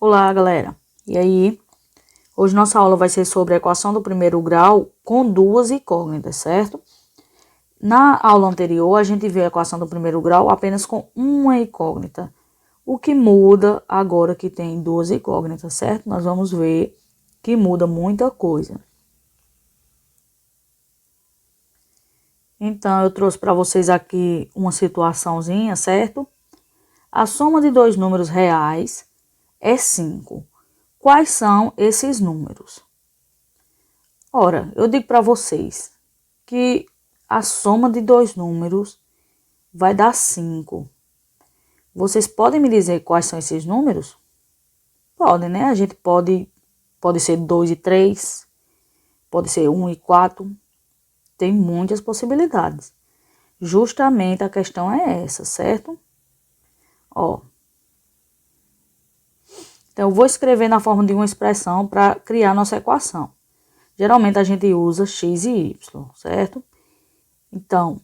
Olá, galera. E aí? Hoje nossa aula vai ser sobre a equação do primeiro grau com duas incógnitas, certo? Na aula anterior, a gente viu a equação do primeiro grau apenas com uma incógnita. O que muda agora que tem duas incógnitas, certo? Nós vamos ver que muda muita coisa. Então, eu trouxe para vocês aqui uma situaçãozinha, certo? A soma de dois números reais é 5. Quais são esses números? Ora, eu digo para vocês que a soma de dois números vai dar 5. Vocês podem me dizer quais são esses números? Podem, né? A gente pode ser 2 e 3, pode ser 1 e 4. Tem muitas possibilidades. Justamente a questão é essa, certo? Ó. Então, eu vou escrever na forma de uma expressão para criar nossa equação. Geralmente, a gente usa x e y, certo? Então,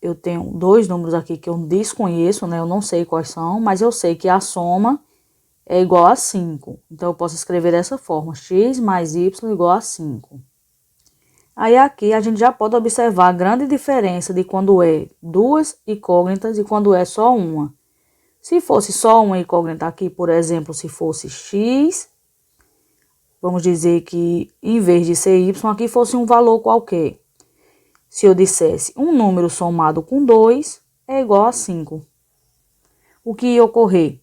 eu tenho dois números aqui que eu desconheço, né? Eu não sei quais são, mas eu sei que a soma é igual a 5. Então, eu posso escrever dessa forma, x mais y igual a 5. Aí, aqui, a gente já pode observar a grande diferença de quando é duas incógnitas e quando é só uma. Se fosse só uma incógnita aqui, por exemplo, se fosse x, vamos dizer que em vez de ser y, aqui fosse um valor qualquer. Se eu dissesse um número somado com 2 é igual a 5. O que ia ocorrer?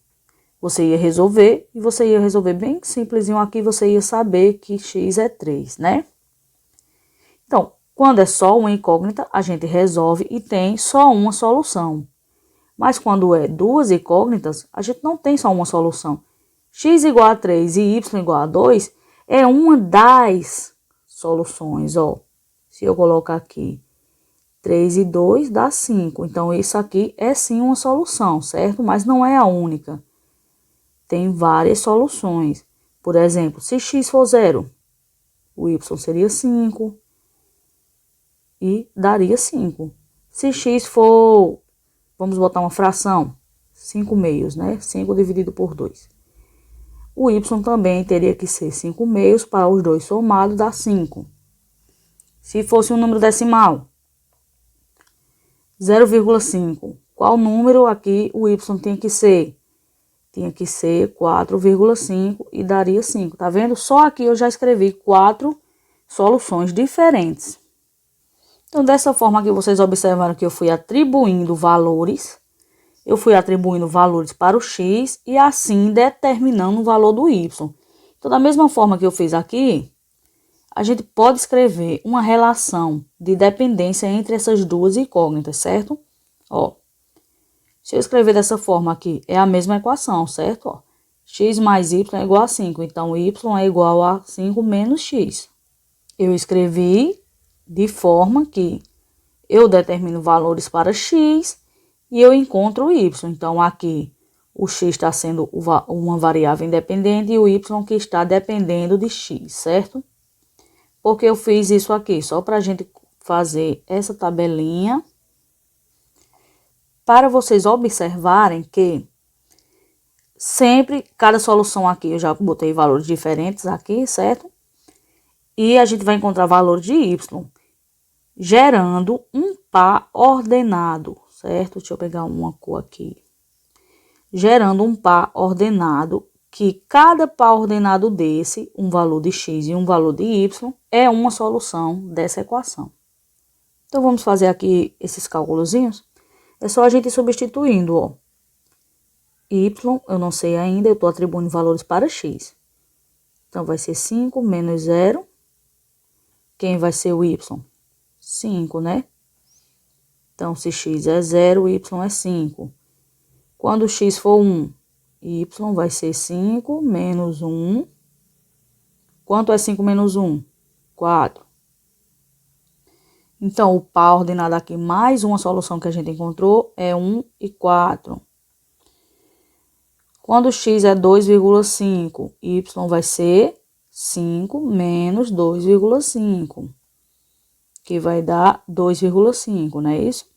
Você ia resolver, e você ia resolver bem simplesinho aqui, você ia saber que x é 3, né? Então, quando é só uma incógnita, a gente resolve e tem só uma solução. Mas quando é duas incógnitas, a gente não tem só uma solução. X igual a 3 e y igual a 2 é uma das soluções, ó. Se eu colocar aqui 3 e 2 dá 5. Então, isso aqui é sim uma solução, certo? Mas não é a única. Tem várias soluções. Por exemplo, se x for 0, o y seria 5 e daria 5. Se x for, vamos botar uma fração, 5 meios, né? 5 dividido por 2. O y também teria que ser 5 meios para os dois somados, dá 5. Se fosse um número decimal, 0,5. Qual número aqui o y tinha que ser? Tinha que ser 4,5 e daria 5. Tá vendo? Só aqui eu já escrevi 4 soluções diferentes. Então, dessa forma que vocês observaram que eu fui atribuindo valores. Eu fui atribuindo valores para o x e assim determinando o valor do y. Então, da mesma forma que eu fiz aqui, a gente pode escrever uma relação de dependência entre essas duas incógnitas, certo? Ó, se eu escrever dessa forma aqui, é a mesma equação, certo? Ó, x mais y é igual a 5, então y é igual a 5 menos x. Eu escrevi de forma que eu determino valores para x e eu encontro o y. Então, aqui o x está sendo uma variável independente e o y que está dependendo de x, certo? Porque eu fiz isso aqui, só para a gente fazer essa tabelinha, para vocês observarem que sempre, cada solução aqui, eu já botei valores diferentes aqui, certo? E a gente vai encontrar valor de y, gerando um par ordenado, certo? Deixa eu pegar uma cor aqui. Gerando um par ordenado, que cada par ordenado desse, um valor de x e um valor de y, é uma solução dessa equação. Então, vamos fazer aqui esses cálculozinhos. É só a gente ir substituindo, ó. Y, eu não sei ainda, eu estou atribuindo valores para x. Então, vai ser 5 menos 0. Quem vai ser o y? 5, né? Então, se x é 0, y é 5. Quando x for 1, y vai ser 5 menos 1. Quanto é 5 menos 1? 4. Então, o par ordenado aqui mais uma solução que a gente encontrou é 1 e 4. Quando x é 2,5, y vai ser 5 menos 2,5. Que vai dar 2,5, não é isso?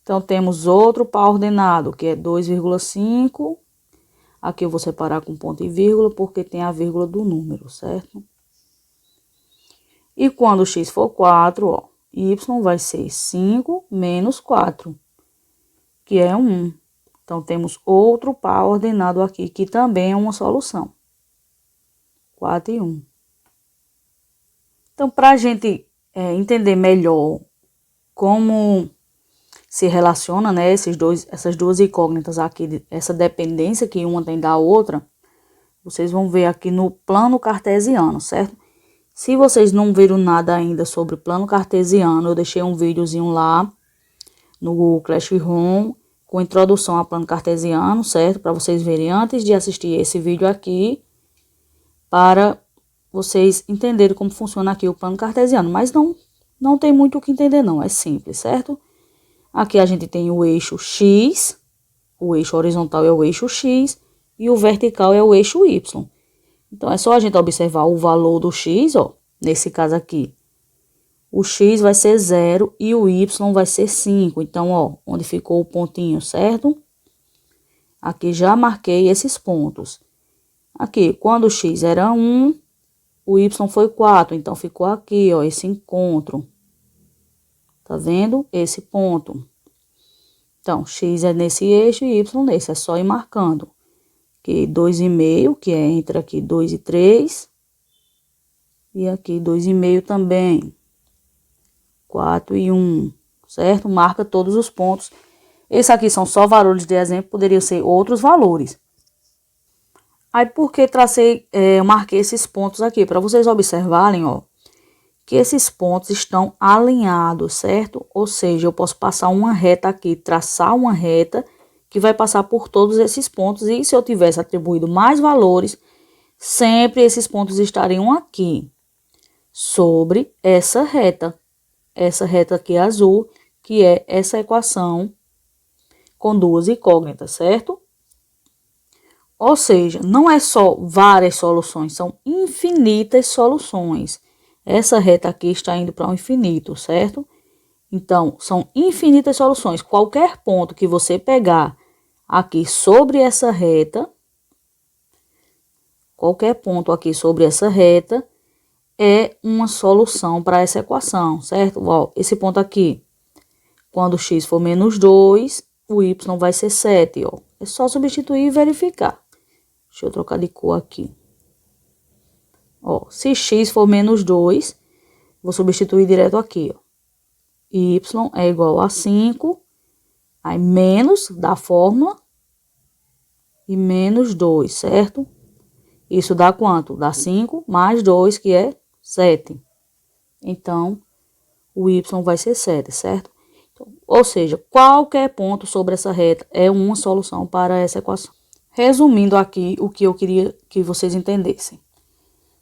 Então, temos outro par ordenado, que é 2,5. Aqui eu vou separar com ponto e vírgula, porque tem a vírgula do número, certo? E quando x for 4, ó, y vai ser 5 menos 4, que é 1. Então, temos outro par ordenado aqui, que também é uma solução. 4 e 1. Então, para a gente entender melhor como se relaciona, né, essas duas incógnitas aqui, essa dependência que uma tem da outra, vocês vão ver aqui no plano cartesiano, certo? Se vocês não viram nada ainda sobre plano cartesiano, eu deixei um videozinho lá no Google Classroom com introdução a plano cartesiano, certo? Para vocês verem antes de assistir esse vídeo aqui, para vocês entenderem como funciona aqui o plano cartesiano. Mas não tem muito o que entender não, é simples, certo? Aqui a gente tem o eixo X, o eixo horizontal é o eixo X e o vertical é o eixo Y. Então, é só a gente observar o valor do X, ó, nesse caso aqui. O X vai ser 0 e o Y vai ser 5. Então, ó, onde ficou o pontinho, certo? Aqui já marquei esses pontos. Aqui, quando o X era 1, o Y foi 4. Então, ficou aqui, ó, esse encontro. Tá vendo? Esse ponto. Então, X é nesse eixo e Y nesse. É só ir marcando. Aqui 2,5, que é entre aqui 2 e 3. E aqui 2,5 também. 4 e 1, certo? Marca todos os pontos. Esses aqui são só valores de exemplo, poderiam ser outros valores. Aí, por que eu marquei esses pontos aqui? Para vocês observarem, ó, que esses pontos estão alinhados, certo? Ou seja, eu posso passar uma reta aqui, traçar uma reta que vai passar por todos esses pontos. E se eu tivesse atribuído mais valores, sempre esses pontos estariam aqui, sobre essa reta. Essa reta aqui azul, que é essa equação com duas incógnitas, certo? Ou seja, não é só várias soluções, são infinitas soluções. Essa reta aqui está indo para o infinito, certo? Então, são infinitas soluções. Qualquer ponto que você pegar aqui sobre essa reta, é uma solução para essa equação, certo? Ó, esse ponto aqui, quando x for menos 2, o y vai ser 7, ó. É só substituir e verificar. Deixa eu trocar de cor aqui. Ó, se x for menos 2, vou substituir direto aqui, ó. Y é igual a 5, aí menos da fórmula e menos 2, certo? Isso dá quanto? Dá 5 mais 2, que é 7. Então, o y vai ser 7, certo? Então, ou seja, qualquer ponto sobre essa reta é uma solução para essa equação. Resumindo aqui o que eu queria que vocês entendessem.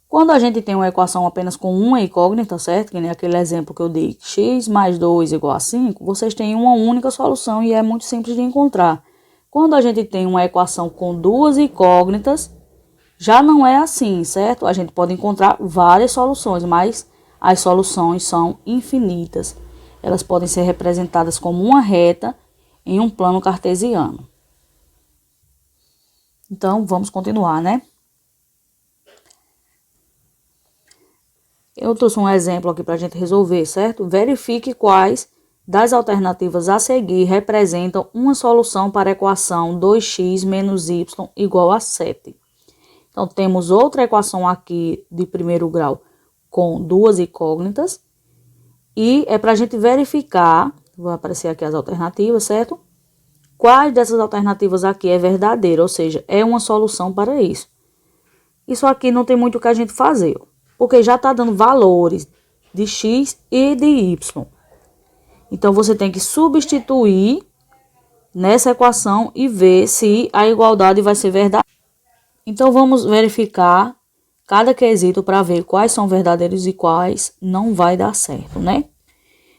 Quando a gente tem uma equação apenas com uma incógnita, certo? Que nem aquele exemplo que eu dei, x mais 2 igual a 5, vocês têm uma única solução e é muito simples de encontrar. Quando a gente tem uma equação com duas incógnitas, já não é assim, certo? A gente pode encontrar várias soluções, mas as soluções são infinitas. Elas podem ser representadas como uma reta em um plano cartesiano. Então, vamos continuar, né? Eu trouxe um exemplo aqui para a gente resolver, certo? Verifique quais das alternativas a seguir representam uma solução para a equação 2x menos y igual a 7. Então, temos outra equação aqui de primeiro grau com duas incógnitas. E é para a gente verificar, vou aparecer aqui as alternativas, certo? Quais dessas alternativas aqui é verdadeira, ou seja, é uma solução para isso. Isso aqui não tem muito o que a gente fazer, porque já está dando valores de x e de y. Então, você tem que substituir nessa equação e ver se a igualdade vai ser verdadeira. Então, vamos verificar cada quesito para ver quais são verdadeiros e quais não vai dar certo, né?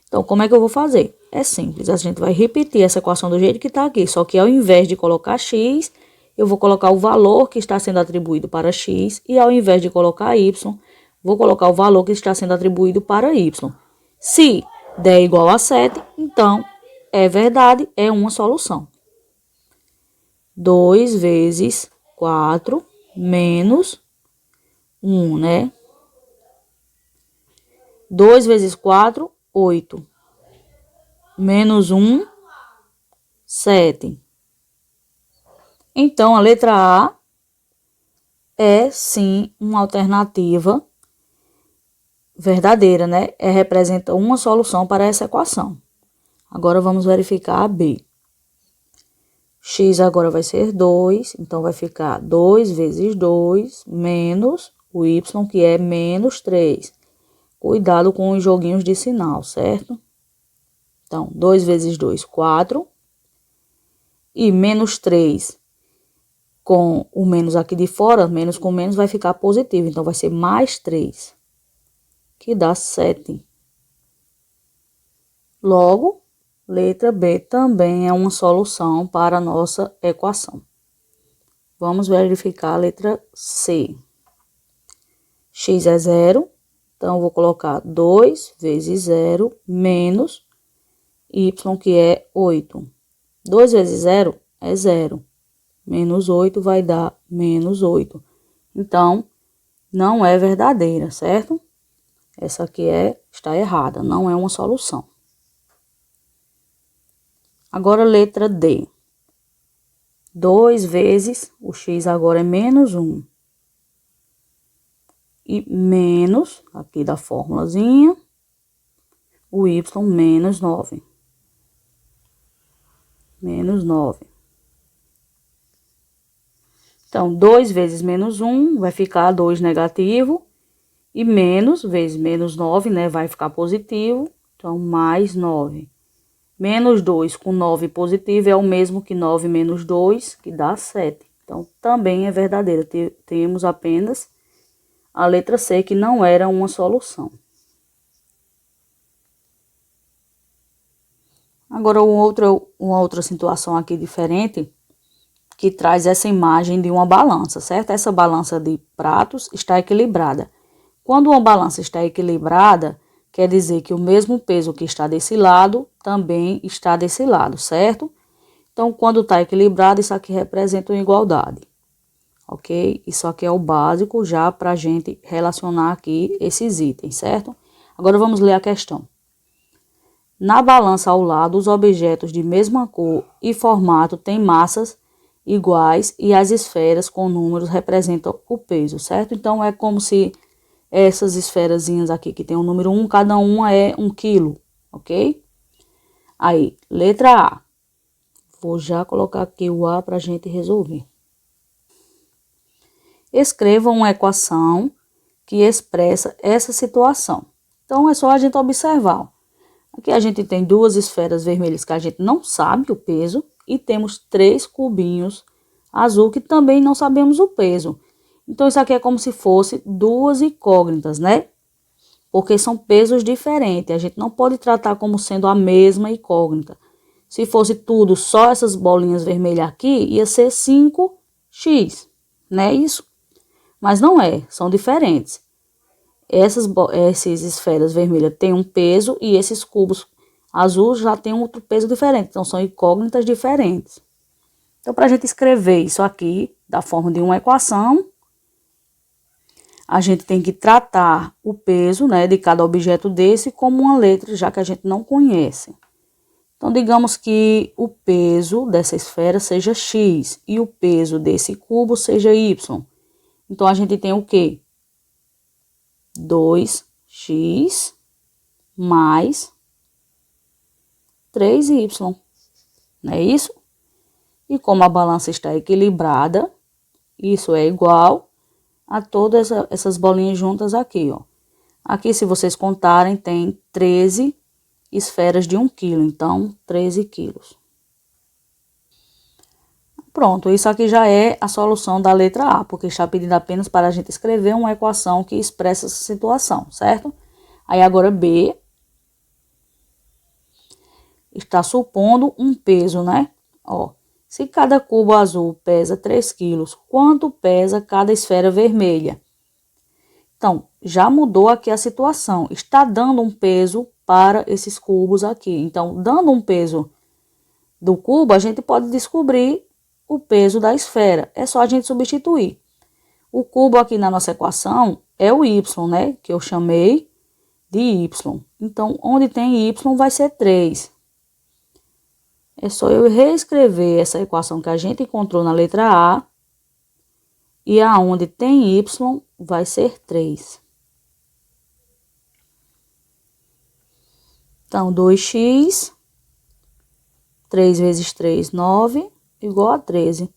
Então, como é que eu vou fazer? É simples, a gente vai repetir essa equação do jeito que está aqui, só que ao invés de colocar x, eu vou colocar o valor que está sendo atribuído para x, e ao invés de colocar y, vou colocar o valor que está sendo atribuído para y. Se der igual a 7, então é verdade, é uma solução. 2 vezes 4 menos 1, né? 2 vezes 4, 8. Menos 1, 7. Então, a letra A é, sim, uma alternativa verdadeira, né? Representa uma solução para essa equação. Agora, vamos verificar a B. X agora vai ser 2, então vai ficar 2 vezes 2 menos o y, que é menos 3. Cuidado com os joguinhos de sinal, certo? Então, 2 vezes 2, 4. E menos 3 com o menos aqui de fora, menos com menos vai ficar positivo. Então, vai ser mais 3, que dá 7. Logo, letra B também é uma solução para a nossa equação. Vamos verificar a letra C. X é 0, então eu vou colocar 2 vezes 0 menos y, que é 8. 2 vezes 0 é 0. Menos 8 vai dar menos 8. Então, não é verdadeira, certo? Essa aqui está errada, não é uma solução. Agora, letra D. 2 vezes, o x agora é menos 1. E menos, aqui da formulazinha, o y menos 9. Menos 9. Então, 2 vezes menos 1 vai ficar 2 negativo. E menos vezes menos 9, né? Vai ficar positivo. Então, mais 9. Menos 2 com 9 positivo é o mesmo que 9 menos 2, que dá 7. Então, também é verdadeira. Temos apenas a letra C, que não era uma solução. Agora, uma outra situação aqui diferente, que traz essa imagem de uma balança, certo? Essa balança de pratos está equilibrada. Quando uma balança está equilibrada, quer dizer que o mesmo peso que está desse lado, também está desse lado, certo? Então, quando está equilibrado, isso aqui representa uma igualdade, ok? Isso aqui é o básico já para a gente relacionar aqui esses itens, certo? Agora, vamos ler a questão. Na balança ao lado, os objetos de mesma cor e formato têm massas iguais e as esferas com números representam o peso, certo? Então, é como se essas esferazinhas aqui que tem o número 1, cada uma é 1 quilo, ok? Aí, letra A. Vou já colocar aqui o A para a gente resolver. Escreva uma equação que expressa essa situação. Então, é só a gente observar. Aqui a gente tem duas esferas vermelhas que a gente não sabe o peso. E temos 3 cubinhos azul que também não sabemos o peso. Então, isso aqui é como se fosse duas incógnitas, né? Porque são pesos diferentes. A gente não pode tratar como sendo a mesma incógnita. Se fosse tudo só essas bolinhas vermelhas aqui, ia ser 5x, né? Isso. Mas não é, são diferentes. Essas esferas vermelhas têm um peso e esses cubos azuis já têm outro peso diferente. Então, são incógnitas diferentes. Então, para a gente escrever isso aqui da forma de uma equação, a gente tem que tratar o peso, né, de cada objeto desse como uma letra, já que a gente não conhece. Então, digamos que o peso dessa esfera seja x e o peso desse cubo seja y. Então, a gente tem o quê? 2x mais 3y, não é isso? E como a balança está equilibrada, isso é igual a todas essas bolinhas juntas aqui, ó. Aqui, se vocês contarem, tem 13 esferas de 1 quilo, então 13 quilos. Pronto, isso aqui já é a solução da letra A, porque está pedindo apenas para a gente escrever uma equação que expressa essa situação, certo? Aí agora B está supondo um peso, né? Ó, se cada cubo azul pesa 3 quilos, quanto pesa cada esfera vermelha? Então, já mudou aqui a situação. Está dando um peso para esses cubos aqui. Então, dando um peso do cubo, a gente pode descobrir o peso da esfera. É só a gente substituir. O cubo aqui na nossa equação é o y, né? Que eu chamei de y. Então, onde tem y vai ser 3. É só eu reescrever essa equação que a gente encontrou na letra A. E aonde tem y vai ser 3. Então, 2x, 3 vezes 3, 9, igual a 13.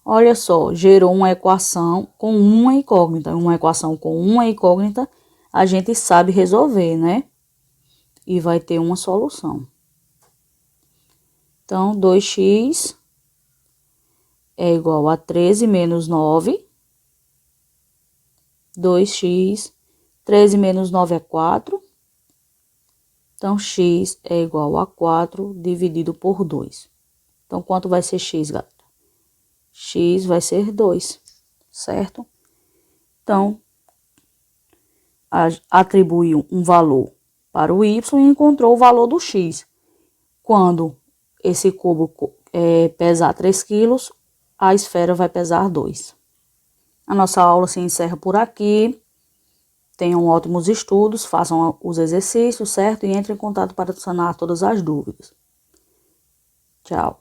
Olha só, gerou uma equação com uma incógnita. Uma equação com uma incógnita, a gente sabe resolver, né? E vai ter uma solução. Então, 2x é igual a 13 menos 9. 2x, 13 menos 9 é 4. Então, x é igual a 4 dividido por 2. Então, quanto vai ser x, galera? X vai ser 2, certo? Então, atribui um valor para o y e encontrou o valor do x. Quando esse cubo pesar 3 quilos, a esfera vai pesar 2. A nossa aula se encerra por aqui. Tenham ótimos estudos, façam os exercícios, certo? E entrem em contato para sanar todas as dúvidas. Tchau.